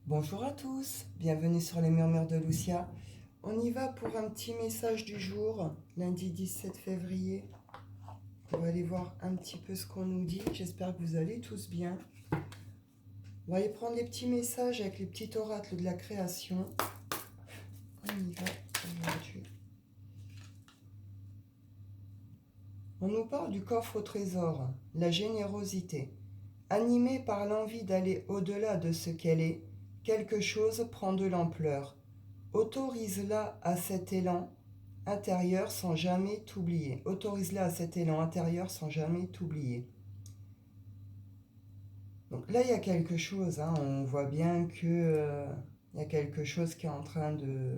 Bonjour à tous, bienvenue sur les murmures de Lucia. On y va pour un petit message du jour, lundi 17 février. On va aller voir un petit peu ce qu'on nous dit. J'espère que vous allez tous bien. On va aller prendre les petits messages avec les petits oracles de la création. On y va aujourd'hui. On nous parle du coffre au trésor, la générosité. Animée par l'envie d'aller au-delà de ce qu'elle est, quelque chose prend de l'ampleur. Autorise-la à cet élan intérieur sans jamais t'oublier. Autorise-la à cet élan intérieur sans jamais t'oublier. Donc là, il y a quelque chose, hein, on voit bien que il y a quelque chose qui est en train de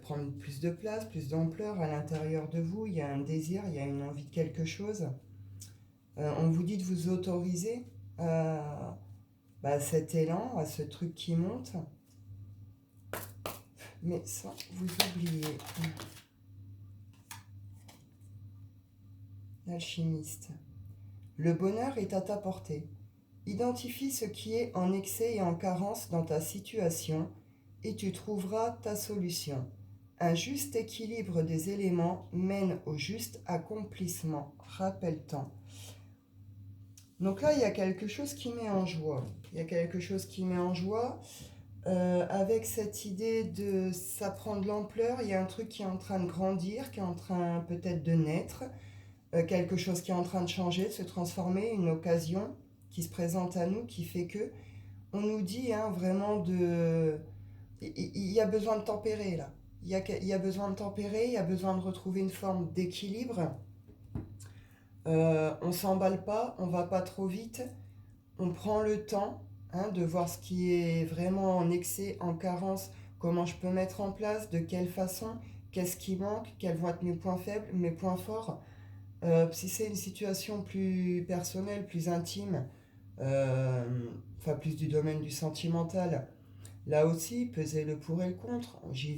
prendre plus de place, plus d'ampleur à l'intérieur de vous. Il y a un désir, il y a une envie de quelque chose. On vous dit de vous autoriser à cet élan, à ce truc qui monte, mais sans vous oublier. L'alchimiste. Le bonheur est à ta portée. Identifie ce qui est en excès et en carence dans ta situation et tu trouveras ta solution. Un juste équilibre des éléments mène au juste accomplissement. Rappelle-t'en. Donc là, il y a quelque chose qui met en joie. Il y a quelque chose qui met en joie. Avec cette idée de ça prend de l'ampleur, il y a un truc qui est en train de grandir, qui est en train peut-être de naître, quelque chose qui est en train de changer, de se transformer, une occasion qui se présente à nous, qui fait que on nous dit vraiment de... Il y a besoin de tempérer là. Il y a besoin de tempérer, il y a besoin de retrouver une forme d'équilibre. On s'emballe pas, on va pas trop vite, on prend le temps de voir ce qui est vraiment en excès, en carence, comment je peux mettre en place, de quelle façon, qu'est-ce qui manque, quels vont être mes points faibles, mes points forts. Si c'est une situation plus personnelle, plus intime, plus du domaine du sentimental, là aussi, peser le pour et le contre. J'y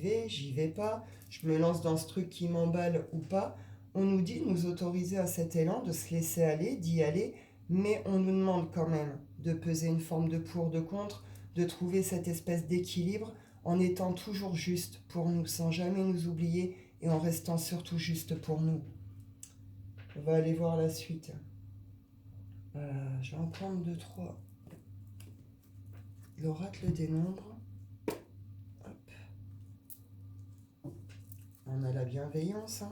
vais pas, je me lance dans ce truc qui m'emballe ou pas. On nous dit de nous autoriser à cet élan, de se laisser aller, d'y aller, mais on nous demande quand même de peser une forme de pour, de contre, de trouver cette espèce d'équilibre en étant toujours juste pour nous, sans jamais nous oublier et en restant surtout juste pour nous. On va aller voir la suite. Je vais en prendre deux, trois. L'oracle des nombres. Hop. On a la bienveillance.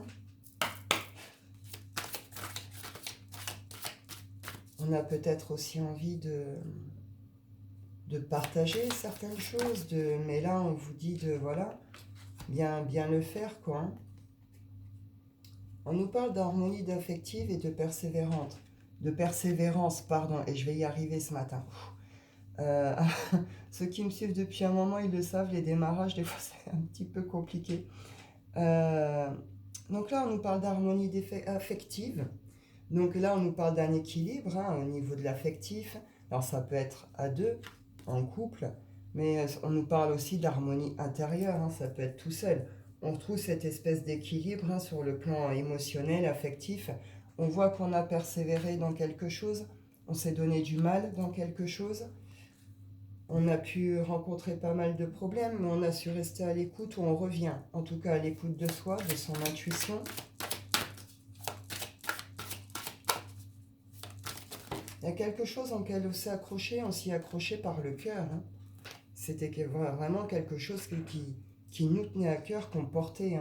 On a peut-être aussi envie de partager certaines choses. Mais là, on vous dit de bien le faire, quoi. On nous parle d'harmonie d'affective et de persévérance. De persévérance, pardon, et je vais y arriver ce matin. Euh, Ceux qui me suivent depuis un moment, ils le savent, les démarrages, des fois, c'est un petit peu compliqué. Donc là, on nous parle d'harmonie affective. Donc là, on nous parle d'un équilibre au niveau de l'affectif. Alors ça peut être à deux, en couple, mais on nous parle aussi d'harmonie intérieure. Ça peut être tout seul. On retrouve cette espèce d'équilibre sur le plan émotionnel, affectif. On voit qu'on a persévéré dans quelque chose, on s'est donné du mal dans quelque chose. On a pu rencontrer pas mal de problèmes, mais on a su rester à l'écoute, ou on revient, en tout cas à l'écoute de soi, de son intuition. Il y a quelque chose en lequel on s'est accroché, on s'y accrochait par le cœur. C'était vraiment quelque chose qui nous tenait à cœur, qu'on portait.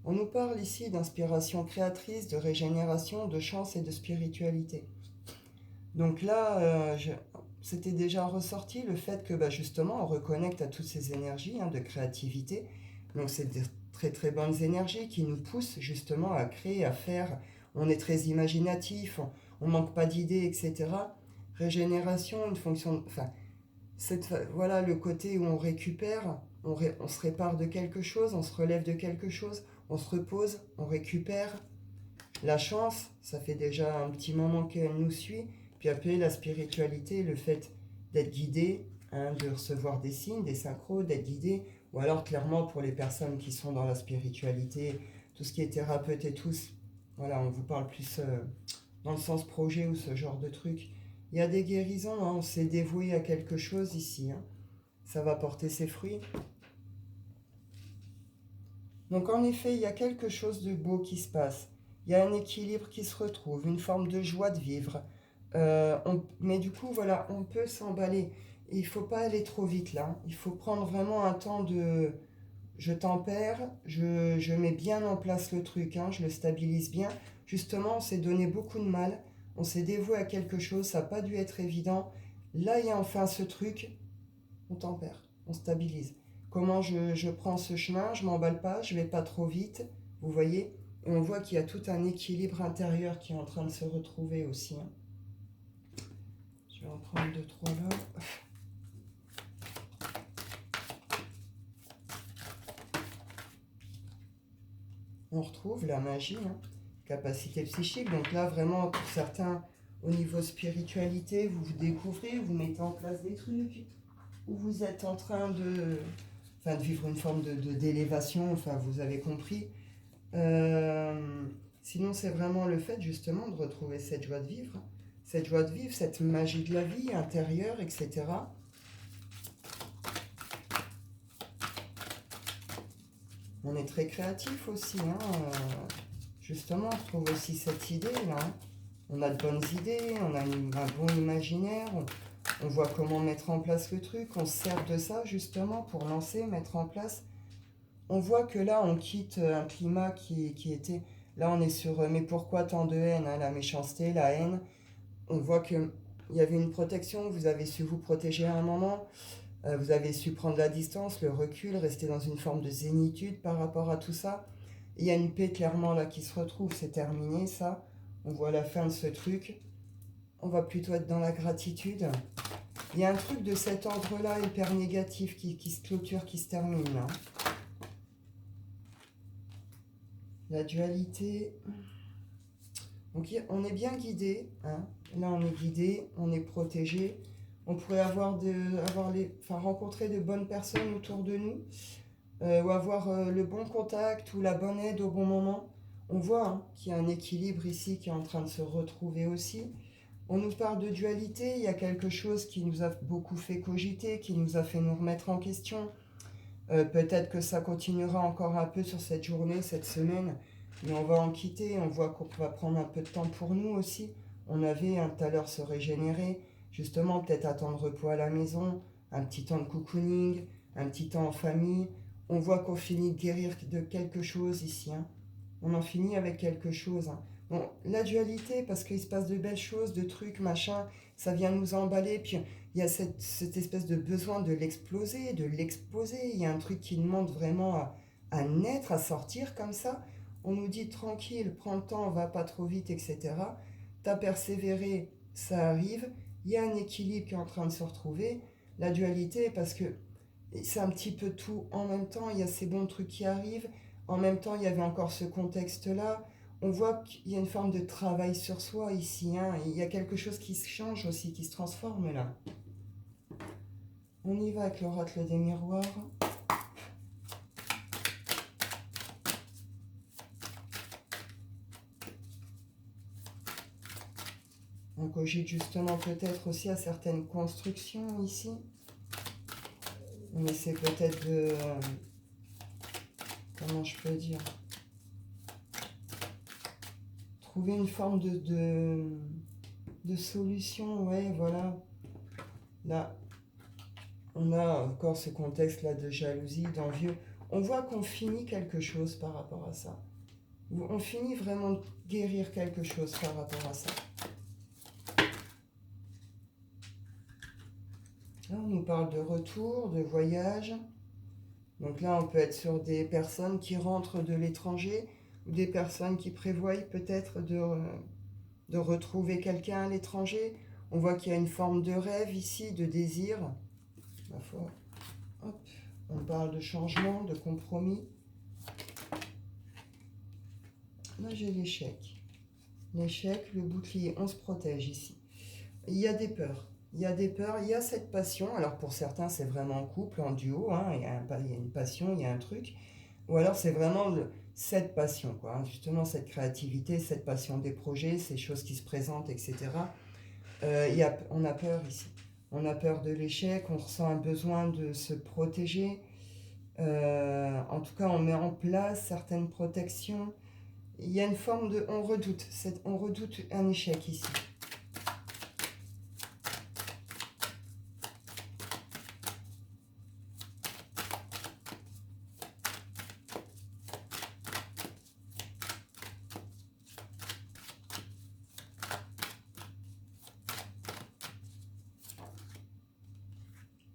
On nous parle ici d'inspiration créatrice, de régénération, de chance et de spiritualité. Donc là, c'était déjà ressorti le fait que justement on reconnecte à toutes ces énergies de créativité. Donc c'est de très très bonnes énergies qui nous poussent justement à créer, à faire. On est très imaginatif, on manque pas d'idées, etc. Régénération, une fonction... voilà le côté où on récupère, on se répare de quelque chose, on se relève de quelque chose, on se repose, on récupère. La chance, ça fait déjà un petit moment qu'elle nous suit. Puis après, la spiritualité, le fait d'être guidé, de recevoir des signes, des synchros, d'être guidé, ou alors clairement pour les personnes qui sont dans la spiritualité, tout ce qui est thérapeute et tous, voilà, on vous parle plus dans le sens projet ou ce genre de truc. Il y a des guérisons, hein, on s'est dévoué à quelque chose ici. Hein. Ça va porter ses fruits. Donc en effet, il y a quelque chose de beau qui se passe. Il y a un équilibre qui se retrouve, une forme de joie de vivre. Mais du coup, voilà, on peut s'emballer. Il ne faut pas aller trop vite là. Il faut prendre vraiment un temps de... Je tempère, je mets bien en place le truc, hein, je le stabilise bien. Justement, on s'est donné beaucoup de mal. On s'est dévoué à quelque chose, ça n'a pas dû être évident. Là, il y a enfin ce truc, on tempère, on stabilise. Comment je prends ce chemin, je m'emballe pas, je vais pas trop vite, vous voyez. Et on voit qu'il y a tout un équilibre intérieur qui est en train de se retrouver aussi. Hein. Je vais en prendre deux, trois là. On retrouve la magie, hein, capacité psychique. Donc là, vraiment, pour certains, au niveau spiritualité, vous vous découvrez, vous mettez en place des trucs, ou vous êtes en train de vivre une forme d'élévation, enfin, vous avez compris. Sinon, c'est vraiment le fait, justement, de retrouver cette joie de vivre, cette magie de la vie intérieure, etc. On est très créatif aussi, hein. Justement, on retrouve aussi cette idée-là. Hein. On a de bonnes idées, on a un bon imaginaire, on voit comment mettre en place le truc, on se sert de ça justement pour lancer, mettre en place. On voit que là, on quitte un climat qui était... Là, on est sur mais pourquoi tant de haine, hein, la méchanceté, la haine. On voit qu'il y avait une protection, vous avez su vous protéger à un moment, vous avez su prendre la distance, le recul, rester dans une forme de zénitude par rapport à tout ça. Il y a une paix clairement là qui se retrouve, c'est terminé ça. On voit la fin de ce truc. On va plutôt être dans la gratitude. Il y a un truc de cet ordre-là, hyper négatif, qui se clôture, qui se termine là. La dualité. Donc on est bien guidé. Hein. Là on est guidé, on est protégé. On pourrait rencontrer de bonnes personnes autour de nous. Ou avoir le bon contact ou la bonne aide au bon moment. On voit hein, qu'il y a un équilibre ici qui est en train de se retrouver aussi. On nous parle de dualité, il y a quelque chose qui nous a beaucoup fait cogiter, qui nous a fait nous remettre en question. Peut-être que ça continuera encore un peu sur cette journée, cette semaine, mais on va en quitter, on voit qu'on va prendre un peu de temps pour nous aussi. On avait tout à l'heure se régénérer, justement peut-être attendre repos à la maison, un petit temps de cocooning, un petit temps en famille. On voit qu'on finit de guérir de quelque chose ici. Hein. On en finit avec quelque chose. Hein. Bon, la dualité, parce qu'il se passe de belles choses, de trucs, machin, ça vient nous emballer, puis il y a cette espèce de besoin de l'exploser, de l'exposer. Il y a un truc qui demande vraiment à naître, à sortir comme ça. On nous dit tranquille, prends le temps, va pas trop vite, etc. T'as persévéré, ça arrive. Il y a un équilibre qui est en train de se retrouver. La dualité, parce que c'est un petit peu tout en même temps. Il y a ces bons trucs qui arrivent. En même temps, il y avait encore ce contexte-là. On voit qu'il y a une forme de travail sur soi ici. Hein. Il y a quelque chose qui se change aussi, qui se transforme là. On y va avec l'oracle des miroirs. On cogite justement peut-être aussi à certaines constructions ici. On essaie peut-être de... comment je peux dire, trouver une forme de solution, ouais, voilà. Là, on a encore ce contexte-là de jalousie, d'envieux. On voit qu'on finit quelque chose par rapport à ça. On finit vraiment de guérir quelque chose par rapport à ça. Là, on nous parle de retour, de voyage. Donc là, on peut être sur des personnes qui rentrent de l'étranger ou des personnes qui prévoient peut-être de retrouver quelqu'un à l'étranger. On voit qu'il y a une forme de rêve ici, de désir. Ma foi. Hop. On parle de changement, de compromis. Là, j'ai l'échec. L'échec, le bouclier, on se protège ici. Il y a des peurs. Il y a des peurs, il y a cette passion. Alors pour certains, c'est vraiment en couple, en duo. Hein, il y a une passion, il y a un truc. Ou alors c'est vraiment cette passion, quoi. Justement, cette créativité, cette passion des projets, ces choses qui se présentent, etc. On a peur ici. On a peur de l'échec, on ressent un besoin de se protéger. En tout cas, on met en place certaines protections. Il y a une forme de... on redoute un échec ici.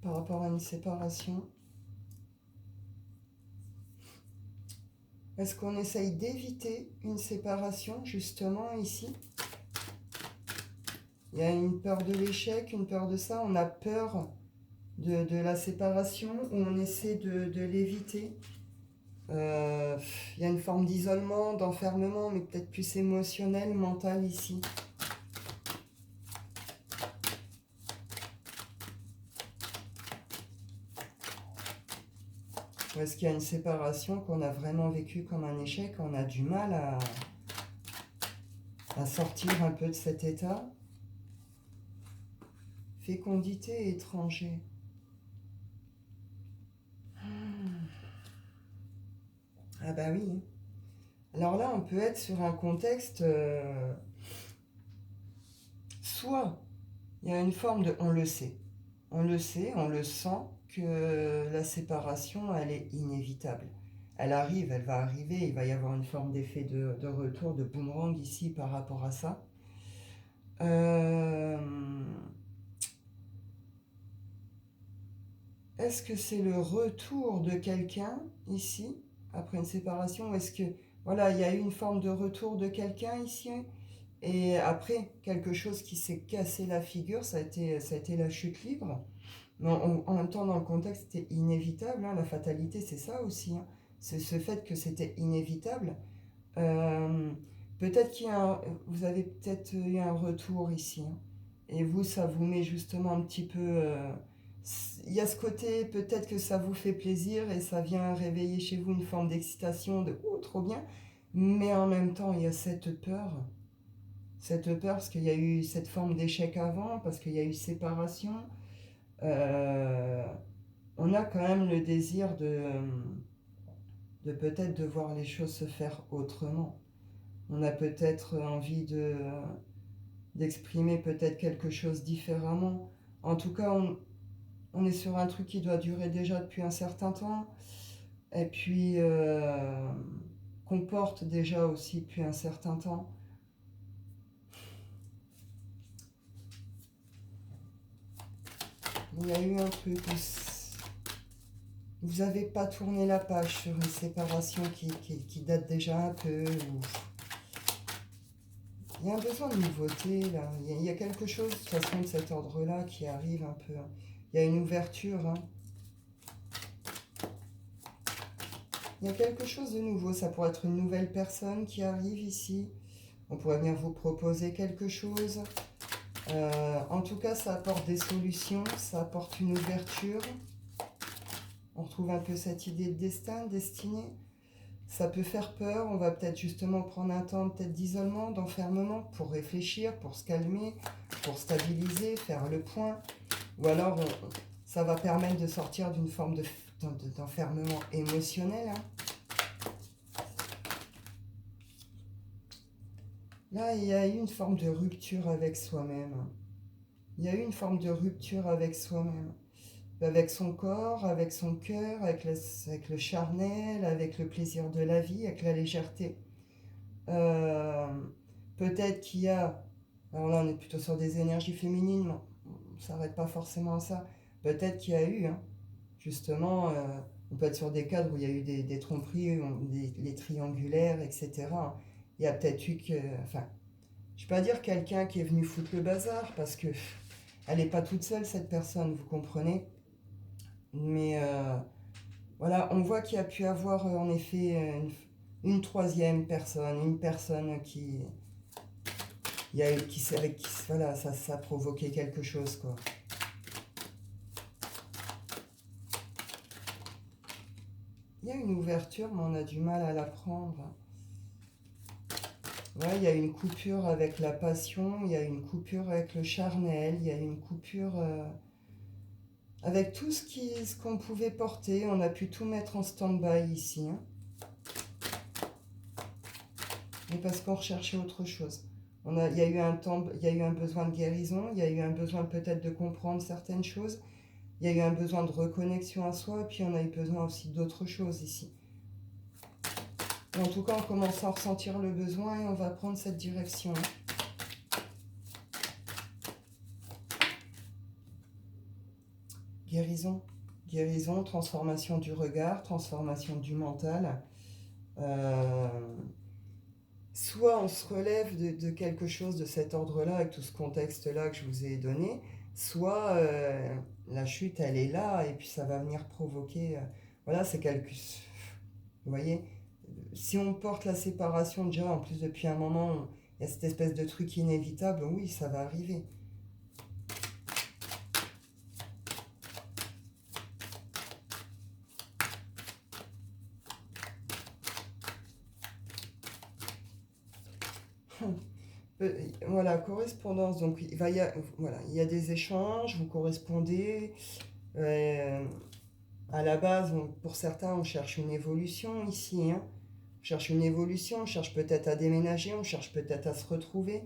Par rapport à une séparation. Est-ce qu'on essaye d'éviter une séparation, justement, ici? Il y a une peur de l'échec, une peur de ça. On a peur de la séparation ou on essaie de l'éviter. Il y a une forme d'isolement, d'enfermement, mais peut-être plus émotionnel, mental ici. Ou est-ce qu'il y a une séparation qu'on a vraiment vécue comme un échec, on a du mal à sortir un peu de cet état? Fécondité étranger. Ah bah oui. Alors là, on peut être sur un contexte... soit il y a une forme de... On le sait, on le sent que la séparation, elle est inévitable. Elle arrive, elle va arriver, il va y avoir une forme d'effet de retour, de boomerang ici par rapport à ça. Est-ce que c'est le retour de quelqu'un ici, après une séparation, ou est-ce que, voilà, il y a eu une forme de retour de quelqu'un ici, et après, quelque chose qui s'est cassé la figure, ça a été la chute libre. Mais en même temps, dans le contexte, c'était inévitable, hein, la fatalité, c'est ça aussi, hein. C'est ce fait que c'était inévitable. Euh, peut-être vous avez peut-être eu un retour ici, hein. Et vous, ça vous met justement un petit peu... il y a ce côté, peut-être que ça vous fait plaisir et ça vient réveiller chez vous une forme d'excitation, de « Oh, trop bien !» Mais en même temps, il y a cette peur. Cette peur parce qu'il y a eu cette forme d'échec avant, parce qu'il y a eu séparation. Euh, on a quand même le désir de peut-être de voir les choses se faire autrement. On a peut-être envie d'exprimer peut-être quelque chose différemment. En tout cas, on est sur un truc qui doit durer déjà depuis un certain temps, et puis qu'on porte déjà aussi depuis un certain temps. Il y a eu un truc où vous n'avez pas tourné la page sur une séparation qui date déjà un peu. Il y a un besoin de nouveauté là. Il y a quelque chose de toute façon de cet ordre-là qui arrive un peu. Il y a une ouverture, hein. Il y a quelque chose de nouveau. Ça pourrait être une nouvelle personne qui arrive ici. On pourrait venir vous proposer quelque chose. En tout cas, ça apporte des solutions. Ça apporte une ouverture. On retrouve un peu cette idée de destin, de destinée. Ça peut faire peur. On va peut-être justement prendre un temps peut-être d'isolement, d'enfermement pour réfléchir, pour se calmer, pour stabiliser, faire le point. Ou alors, ça va permettre de sortir d'une forme d'enfermement émotionnel, hein. Là, il y a eu une forme de rupture avec soi-même. Il y a eu une forme de rupture avec soi-même. Avec son corps, avec son cœur, avec le charnel, avec le plaisir de la vie, avec la légèreté. Euh, Peut-être qu'il y a... Alors là, on est plutôt sur des énergies féminines, on ne s'arrête pas forcément à ça. Peut-être qu'il y a eu, hein, justement, on peut être sur des cadres où il y a eu des tromperies, les triangulaires, etc. Il y a peut-être eu que... Enfin, je ne vais pas dire quelqu'un qui est venu foutre le bazar, parce que elle n'est pas toute seule, cette personne, vous comprenez. Mais voilà, on voit qu'il y a pu avoir en effet une troisième personne, une personne voilà, ça a provoqué quelque chose, quoi. Il y a une ouverture, mais on a du mal à la prendre. Ouais, il y a une coupure avec la passion, il y a une coupure avec le charnel, il y a une coupure avec tout ce qu'on pouvait porter. On a pu tout mettre en stand-by ici, hein. Mais parce qu'on recherchait autre chose. Il y a eu un temps, il y a eu un besoin de guérison, il y a eu un besoin peut-être de comprendre certaines choses, il y a eu un besoin de reconnexion à soi, et puis on a eu besoin aussi d'autres choses ici. Et en tout cas, on commence à ressentir le besoin et on va prendre cette direction. Guérison, guérison, transformation du regard, transformation du mental. Soit on se relève de quelque chose de cet ordre-là, avec tout ce contexte-là que je vous ai donné, soit la chute, elle est là, et puis ça va venir provoquer... voilà, c'est quelque... Vous voyez, si on porte la séparation déjà, en plus depuis un moment, il y a cette espèce de truc inévitable, oui, ça va arriver. Voilà, correspondance. Donc, voilà, il y a des échanges, vous correspondez. À la base, pour certains, on cherche une évolution ici, hein. On cherche une évolution, on cherche peut-être à déménager, on cherche peut-être à se retrouver.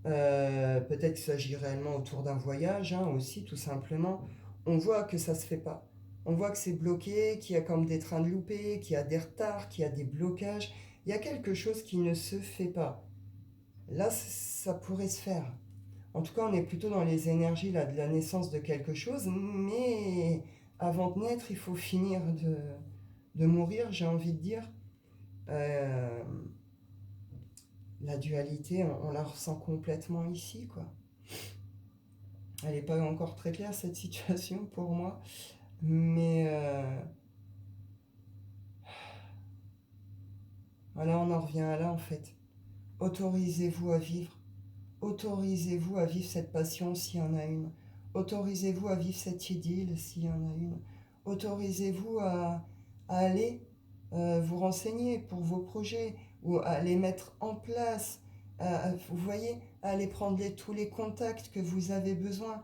Peut-être qu'il s'agit réellement autour d'un voyage, hein, aussi, tout simplement. On voit que ça se fait pas. On voit que c'est bloqué, qu'il y a comme des trains de loupés, qu'il y a des retards, qu'il y a des blocages. Il y a quelque chose qui ne se fait pas. Là, ça pourrait se faire. En tout cas, on est plutôt dans les énergies là, de la naissance de quelque chose, mais avant de naître, il faut finir de mourir, j'ai envie de dire. Euh, la dualité, on la ressent complètement ici, quoi. Elle n'est pas encore très claire, cette situation, pour moi. Mais voilà, on en revient à là, en fait. Autorisez-vous à vivre. Autorisez-vous à vivre cette passion s'il y en a une. Autorisez-vous à vivre cette idylle s'il y en a une. Autorisez-vous à aller vous renseigner pour vos projets ou à les mettre en place. Vous voyez, à aller prendre tous les contacts que vous avez besoin.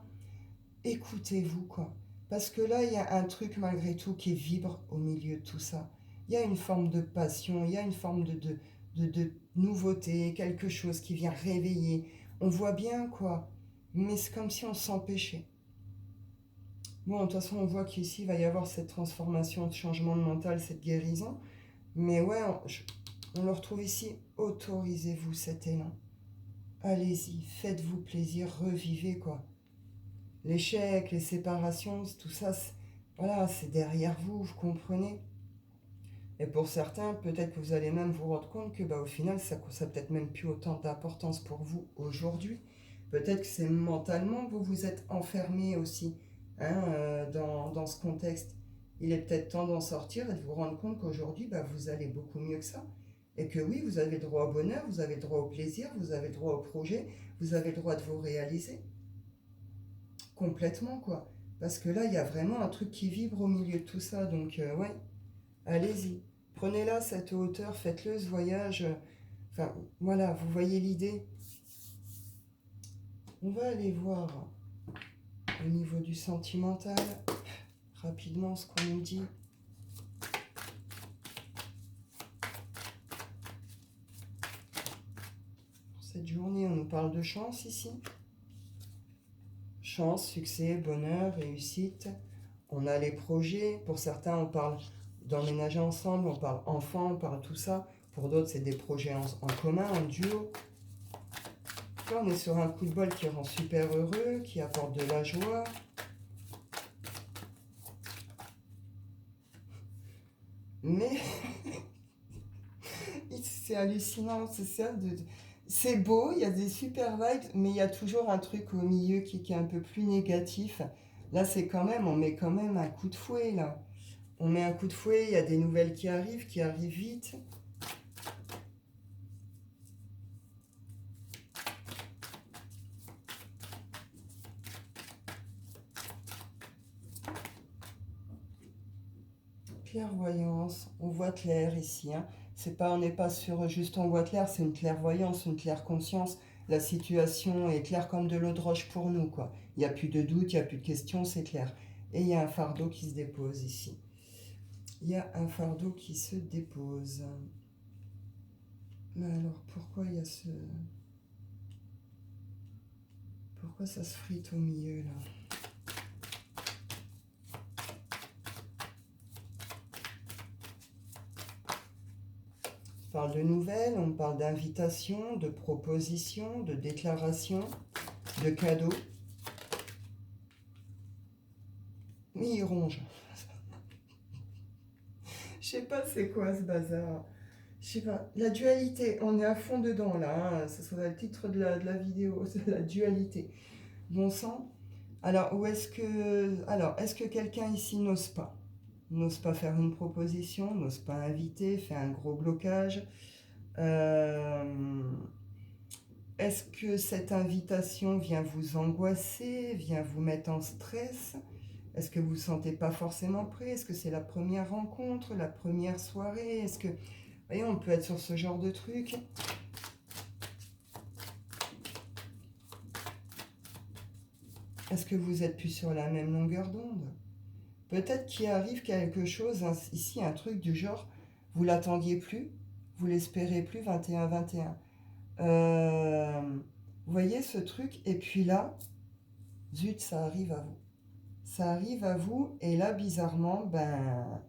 Écoutez-vous, quoi. Parce que là, il y a un truc malgré tout qui vibre au milieu de tout ça. Il y a une forme de passion, il y a une forme de nouveauté, quelque chose qui vient réveiller. On voit bien, quoi. Mais c'est comme si on s'empêchait. Bon, de toute façon, on voit qu'ici, il va y avoir cette transformation, ce changement de mental, cette guérison. Mais ouais, on le retrouve ici. Autorisez-vous cet élan. Allez-y, faites-vous plaisir, revivez, quoi. L'échec, les séparations, tout ça, voilà, c'est derrière vous, vous comprenez. Et pour certains, peut-être que vous allez même vous rendre compte que au final, ça n'a peut-être même plus autant d'importance pour vous aujourd'hui. Peut-être que c'est mentalement que vous vous êtes enfermé aussi, hein, dans ce contexte. Il est peut-être temps d'en sortir et de vous rendre compte qu'aujourd'hui, vous allez beaucoup mieux que ça. Et que oui, vous avez droit au bonheur, vous avez droit au plaisir, vous avez droit au projet, vous avez droit de vous réaliser. Complètement, quoi. Parce que là, il y a vraiment un truc qui vibre au milieu de tout ça. Donc, ouais, allez-y. Prenez-la, cette hauteur, faites-le, ce voyage. Enfin, voilà, vous voyez l'idée. On va aller voir au niveau du sentimental, rapidement, ce qu'on nous dit. Pour cette journée, on nous parle de chance ici. Chance, succès, bonheur, réussite. On a les projets. Pour certains, on parle d'emménager ensemble, on parle enfant, on parle tout ça. Pour d'autres, c'est des projets en commun, en duo. Là, on est sur un coup de bol qui rend super heureux, qui apporte de la joie. Mais c'est hallucinant, c'est ça. C'est beau, il y a des super vibes, mais il y a toujours un truc au milieu qui est un peu plus négatif. Là, on met quand même un coup de fouet, là. On met un coup de fouet, il y a des nouvelles qui arrivent vite. Clairvoyance, on voit clair ici, hein. C'est pas, on n'est pas sur juste on voit clair, c'est une clairvoyance, une claire conscience. La situation est claire comme de l'eau de roche pour nous, quoi. Il n'y a plus de doute, il n'y a plus de questions, c'est clair. Et il y a un fardeau qui se dépose ici. Il y a un fardeau qui se dépose. Mais alors, pourquoi il y a ce... Pourquoi ça se frite au milieu, là? On parle de nouvelles, on parle d'invitation, de proposition, de déclaration, de cadeaux. Oui, il ronge. Je sais pas c'est quoi ce bazar. Je sais pas. La dualité, on est à fond dedans là. Hein. Ce sera le titre de la vidéo, c'est la dualité. Bon sang. Alors, est-ce que quelqu'un ici n'ose pas? N'ose pas faire une proposition, n'ose pas inviter, fait un gros blocage. Est-ce que cette invitation vient vous angoisser, vient vous mettre en stress? Est-ce que vous ne vous sentez pas forcément prêt? Est-ce que c'est la première rencontre, la première soirée? Est-ce que... Vous voyez, on peut être sur ce genre de truc. Est-ce que vous êtes plus sur la même longueur d'onde? Peut-être qu'il arrive quelque chose, ici, un truc du genre, vous l'attendiez plus, vous l'espérez plus, 21-21. Vous voyez ce truc? Et puis là, zut, ça arrive à vous. Ça arrive à vous, et là, bizarrement, ben,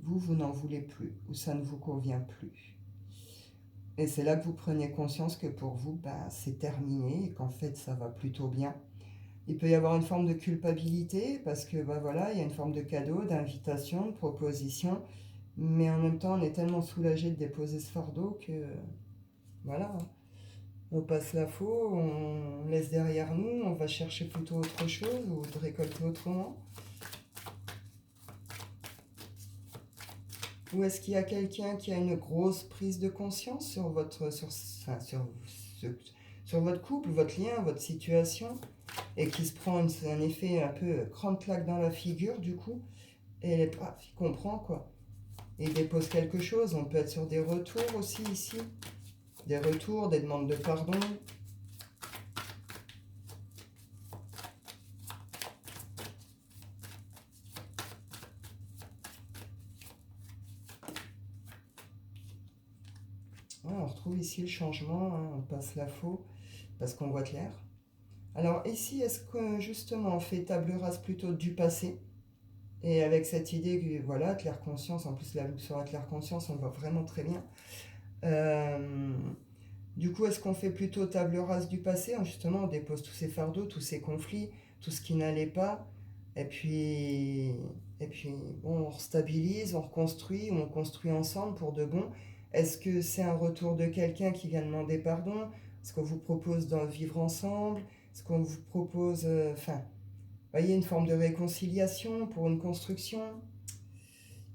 vous n'en voulez plus, ou ça ne vous convient plus. Et c'est là que vous prenez conscience que pour vous, ben, c'est terminé, et qu'en fait, ça va plutôt bien. Il peut y avoir une forme de culpabilité, parce que, ben voilà, il y a une forme de cadeau, d'invitation, de proposition, mais en même temps, on est tellement soulagé de déposer ce fardeau que, voilà, hein. On passe la faux, on laisse derrière nous, on va chercher plutôt autre chose, ou de récolter autrement. Ou est-ce qu'il y a quelqu'un qui a une grosse prise de conscience sur sur votre couple, votre lien, votre situation, et qui se prend un effet un peu crampe-claque dans la figure, du coup, et il comprend, quoi. Et il dépose quelque chose. On peut être sur des retours aussi, ici. Des retours, des demandes de pardon. Ouais, on retrouve ici le changement, hein, on passe la faux, parce qu'on voit clair. Alors ici, est-ce que justement on fait table rase plutôt du passé? Et avec cette idée que, voilà, claire conscience, en plus la loupe sur la claire conscience, on le voit vraiment très bien. Du coup, est-ce qu'on fait plutôt table rase du passé? Justement, on dépose tous ces fardeaux, tous ces conflits, tout ce qui n'allait pas. Et puis, bon, on restabilise, on reconstruit, on construit ensemble pour de bon. Est-ce que c'est un retour de quelqu'un qui vient demander pardon? Est-ce qu'on vous propose d'en vivre ensemble? Est-ce qu'on vous propose... Enfin, vous voyez, une forme de réconciliation pour une construction.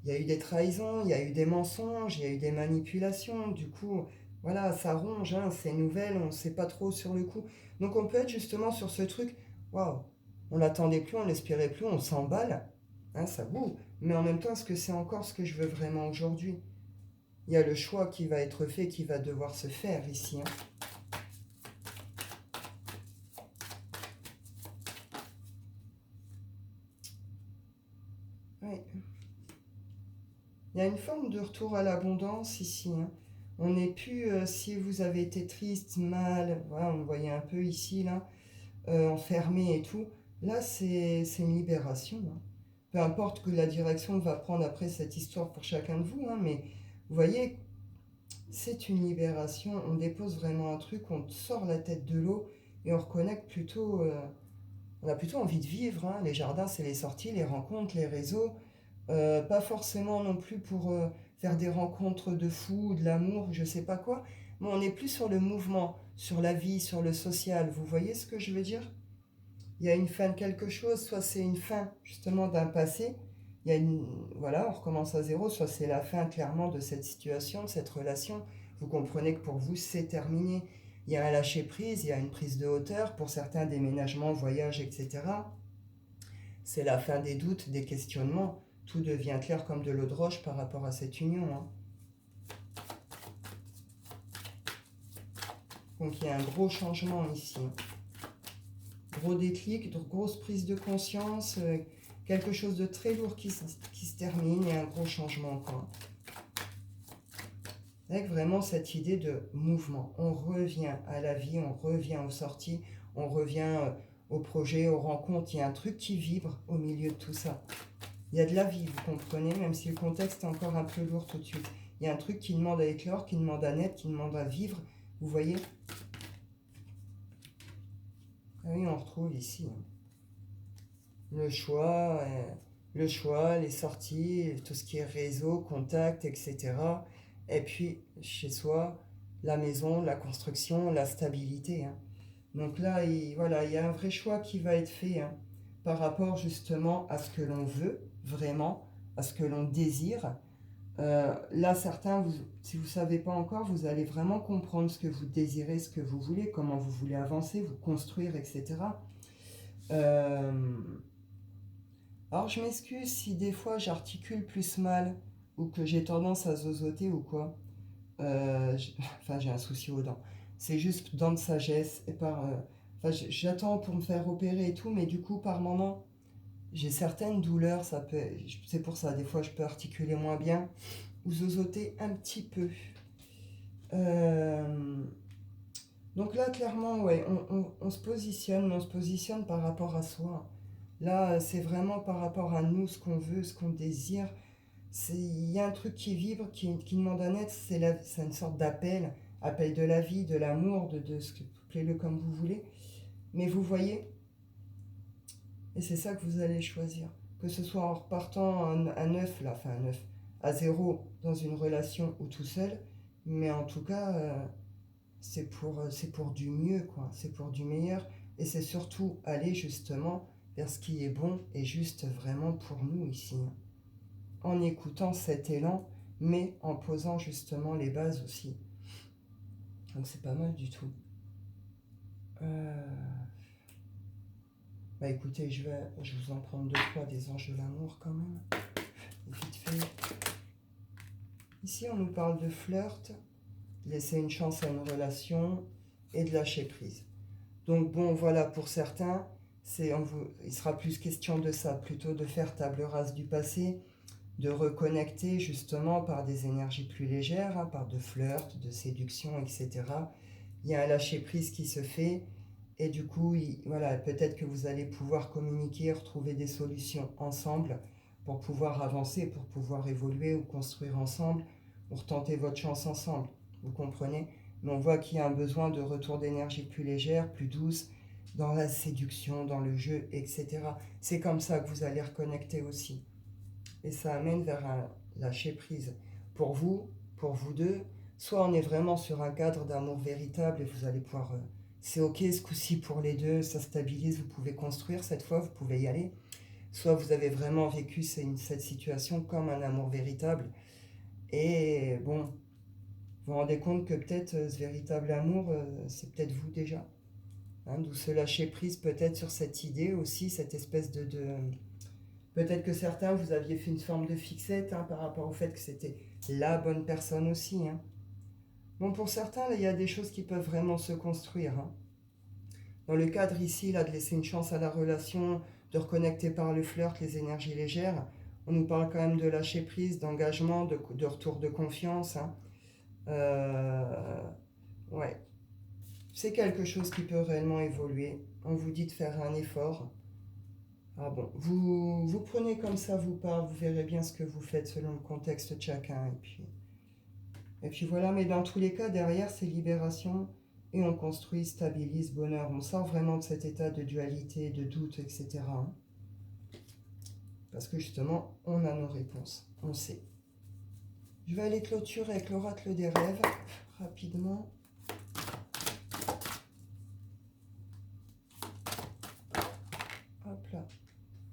Il y a eu des trahisons, il y a eu des mensonges, il y a eu des manipulations. Du coup, voilà, ça ronge, hein, c'est nouvelle, on ne sait pas trop sur le coup. Donc on peut être justement sur ce truc, waouh, on l'attendait plus, on l'espérait plus, on s'emballe, hein, ça boue. Mais en même temps, est-ce que c'est encore ce que je veux vraiment aujourd'hui? Il y a le choix qui va être fait, qui va devoir se faire ici. Hein. Oui. Il y a une forme de retour à l'abondance ici. Hein. On n'est plus, si vous avez été triste, mal, voilà, on le voyait un peu ici, là, enfermé et tout. Là, c'est une libération. Hein. Peu importe que la direction va prendre après cette histoire pour chacun de vous, hein, mais vous voyez, c'est une libération. On dépose vraiment un truc, on sort la tête de l'eau et on reconnecte plutôt. On a plutôt envie de vivre. Hein. Les jardins, c'est les sorties, les rencontres, les réseaux. Pas forcément non plus pour faire des rencontres de fous, de l'amour, je sais pas quoi. Mais on est plus sur le mouvement, sur la vie, sur le social. Vous voyez ce que je veux dire? Il y a une fin de quelque chose, soit c'est une fin justement d'un passé. Il y a une, voilà, on recommence à zéro, soit c'est la fin clairement de cette situation, de cette relation. Vous comprenez que pour vous, c'est terminé. Il y a un lâcher-prise, il y a une prise de hauteur, pour certains déménagements, voyages, etc. C'est la fin des doutes, des questionnements. Tout devient clair comme de l'eau de roche par rapport à cette union. Hein. Donc il y a un gros changement ici. Gros déclic, grosse prise de conscience, quelque chose de très lourd qui se termine et un gros changement, quoi. Avec vraiment cette idée de mouvement. On revient à la vie, on revient aux sorties, on revient au projet, aux rencontres. Il y a un truc qui vibre au milieu de tout ça. Il y a de la vie, vous comprenez, même si le contexte est encore un peu lourd tout de suite. Il y a un truc qui demande à éclore, qui demande à naître, qui demande à vivre. Vous voyez? Ah oui, on retrouve ici le choix, les sorties, tout ce qui est réseau, contact, etc. Et puis, chez soi, la maison, la construction, la stabilité. Hein. Donc là, voilà, il y a un vrai choix qui va être fait par rapport justement à ce que l'on veut, vraiment, à ce que l'on désire. Là, certains, si vous ne savez pas encore, vous allez vraiment comprendre ce que vous désirez, ce que vous voulez, comment vous voulez avancer, vous construire, etc. Alors, je m'excuse si des fois j'articule plus mal ou que j'ai tendance à zozoter ou quoi. Enfin, j'ai un souci aux dents. C'est juste dents de sagesse. Et j'attends pour me faire opérer et tout, mais du coup, par moment, j'ai certaines douleurs. C'est pour ça, des fois, je peux articuler moins bien ou zozoter un petit peu. Donc là, clairement, ouais, on se positionne, mais on se positionne par rapport à soi. Là, c'est vraiment par rapport à nous, ce qu'on veut, ce qu'on désire. Il y a un truc qui vibre, qui demande à naître, c'est une sorte d'appel, appel de la vie, de l'amour, de ce que, appelez-le comme vous voulez. Mais vous voyez, et c'est ça que vous allez choisir. Que ce soit en repartant à neuf, là, enfin à neuf, à zéro dans une relation ou tout seul, mais en tout cas, c'est pour du mieux, quoi. C'est pour du meilleur. Et c'est surtout aller justement vers ce qui est bon et juste vraiment pour nous ici. En écoutant cet élan, mais en posant justement les bases aussi. Donc c'est pas mal du tout. Bah écoutez, je vous en prendre deux, trois des anges de l'amour quand même. Vite fait. Ici, on nous parle de flirt, laisser une chance à une relation et de lâcher prise. Donc bon, voilà, pour certains, il sera plus question de ça, plutôt de faire table rase du passé, de reconnecter justement par des énergies plus légères, hein, par de flirt, de séduction, etc. Il y a un lâcher-prise qui se fait et du coup, voilà, peut-être que vous allez pouvoir communiquer, retrouver des solutions ensemble pour pouvoir avancer, pour pouvoir évoluer ou construire ensemble, ou retenter votre chance ensemble, vous comprenez? Mais on voit qu'il y a un besoin de retour d'énergie plus légère, plus douce, dans la séduction, dans le jeu, etc. C'est comme ça que vous allez reconnecter aussi. Et ça amène vers un lâcher-prise. Pour vous deux, soit on est vraiment sur un cadre d'amour véritable et vous allez pouvoir... c'est ok ce coup-ci pour les deux, ça stabilise, vous pouvez construire cette fois, vous pouvez y aller. Soit vous avez vraiment vécu cette situation comme un amour véritable. Et bon, vous vous rendez compte que peut-être ce véritable amour, c'est peut-être vous déjà. Hein, d'où ce lâcher-prise peut-être sur cette idée aussi, cette espèce de peut-être que certains, vous aviez fait une forme de fixette hein, par rapport au fait que c'était la bonne personne aussi. Hein. Bon, pour certains, là, il y a des choses qui peuvent vraiment se construire. Hein. Dans le cadre ici, là, de laisser une chance à la relation, de reconnecter par le flirt les énergies légères, on nous parle quand même de lâcher prise, d'engagement, de retour de confiance. Hein. Ouais. C'est quelque chose qui peut réellement évoluer. On vous dit de faire un effort. Ah bon, vous prenez comme ça vous parle, vous verrez bien ce que vous faites selon le contexte de chacun. Et puis voilà, mais dans tous les cas, derrière, c'est libération et on construit, stabilise, bonheur. On sort vraiment de cet état de dualité, de doute, etc. Hein. Parce que justement, on a nos réponses, on sait. Je vais aller clôturer avec l'oracle des rêves, rapidement. Hop là.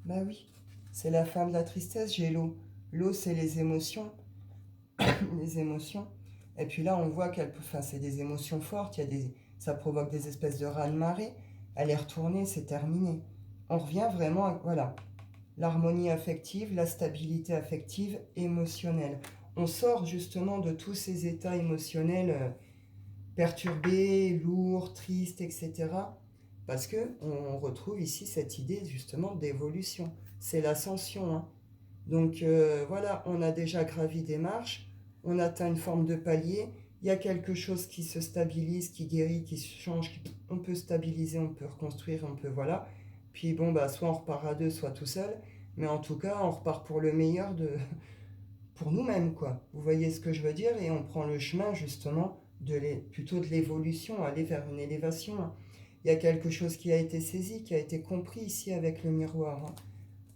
Bah oui, c'est la fin de la tristesse, j'ai l'eau. L'eau, c'est les émotions. Les émotions. Et puis là, on voit c'est des émotions fortes, ça provoque des espèces de raz-de-marée. Elle est retournée, c'est terminé. On revient vraiment à, voilà, l'harmonie affective, la stabilité affective, émotionnelle. On sort justement de tous ces états émotionnels perturbé, lourd, triste, etc. Parce que on retrouve ici cette idée justement d'évolution. C'est l'ascension, hein. Donc voilà, on a déjà gravi des marches, on atteint une forme de palier, il y a quelque chose qui se stabilise, qui guérit, qui change, on peut stabiliser, on peut reconstruire, on peut voilà. Puis bon, bah, soit on repart à deux, soit tout seul, mais en tout cas, on repart pour le meilleur pour nous-mêmes, quoi. Vous voyez ce que je veux dire? Et on prend le chemin justement plutôt de l'évolution, aller vers une élévation, hein. Il y a quelque chose qui a été saisi, qui a été compris ici avec le miroir,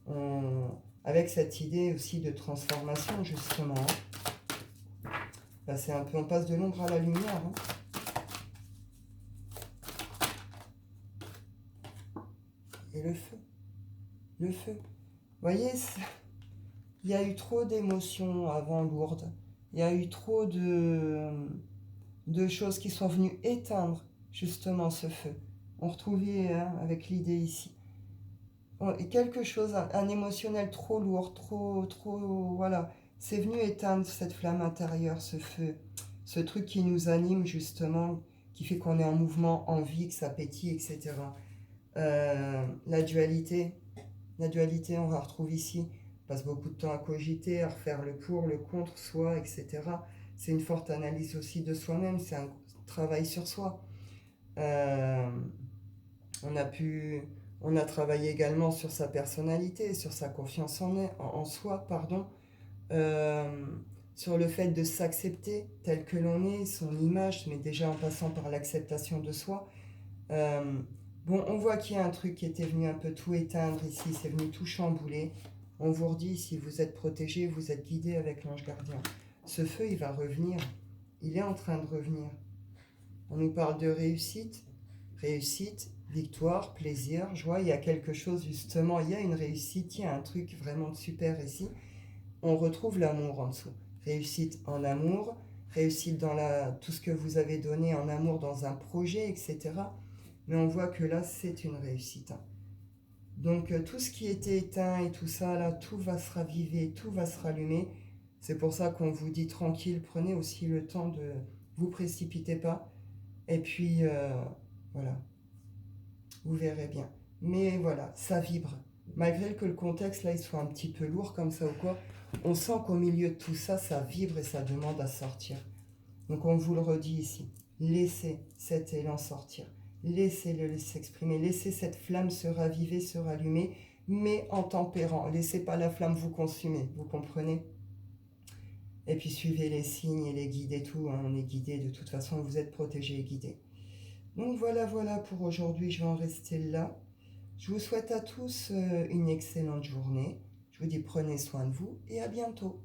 hein. Avec cette idée aussi de transformation, justement, hein. Là, c'est un peu, on passe de l'ombre à la lumière, hein. Et le feu, le feu. Vous voyez, il y a eu trop d'émotions avant lourdes. Il y a eu trop de choses qui sont venues éteindre, justement, ce feu. On retrouvait, hein, avec l'idée ici. Quelque chose, un émotionnel trop lourd, trop, voilà. C'est venu éteindre cette flamme intérieure, ce feu, ce truc qui nous anime justement, qui fait qu'on est en mouvement, en vie, que ça pétille, etc. La dualité, on la retrouve ici. On passe beaucoup de temps à cogiter, à refaire le pour, le contre, soi, etc. C'est une forte analyse aussi de soi-même, c'est un travail sur soi. Euh, on a pu, on a travaillé également sur sa personnalité, sur sa confiance en soi, pardon, euh, sur le fait de s'accepter tel que l'on est, son image, mais déjà en passant par l'acceptation de soi. Euh, bon, on voit qu'il y a un truc qui était venu un peu tout éteindre ici, c'est venu tout chambouler. On vous redit, si vous êtes protégé, vous êtes guidé avec l'ange gardien. Ce feu, il va revenir. Il est en train de revenir. On nous parle de réussite, victoire, plaisir, joie. Il y a quelque chose, justement, il y a une réussite, il y a un truc vraiment super ici. On retrouve l'amour en dessous. Réussite en amour, réussite dans tout ce que vous avez donné en amour dans un projet, etc. Mais on voit que là, c'est une réussite, hein. Donc tout ce qui était éteint et tout ça, là, tout va se raviver, tout va se rallumer. C'est pour ça qu'on vous dit tranquille, prenez aussi le temps de vous précipitez pas. Et puis, voilà, vous verrez bien. Mais voilà, ça vibre. Malgré que le contexte, là, il soit un petit peu lourd comme ça ou quoi, on sent qu'au milieu de tout ça, ça vibre et ça demande à sortir. Donc on vous le redit ici, laissez cet élan sortir. Laissez-le s'exprimer, laissez cette flamme se raviver, se rallumer, mais en tempérant. Laissez pas la flamme vous consumer, vous comprenez? Et puis suivez les signes et les guides et tout, hein. On est guidé, de toute façon, vous êtes protégé et guidé. Donc voilà pour aujourd'hui, je vais en rester là. Je vous souhaite à tous une excellente journée. Je vous dis prenez soin de vous et à bientôt.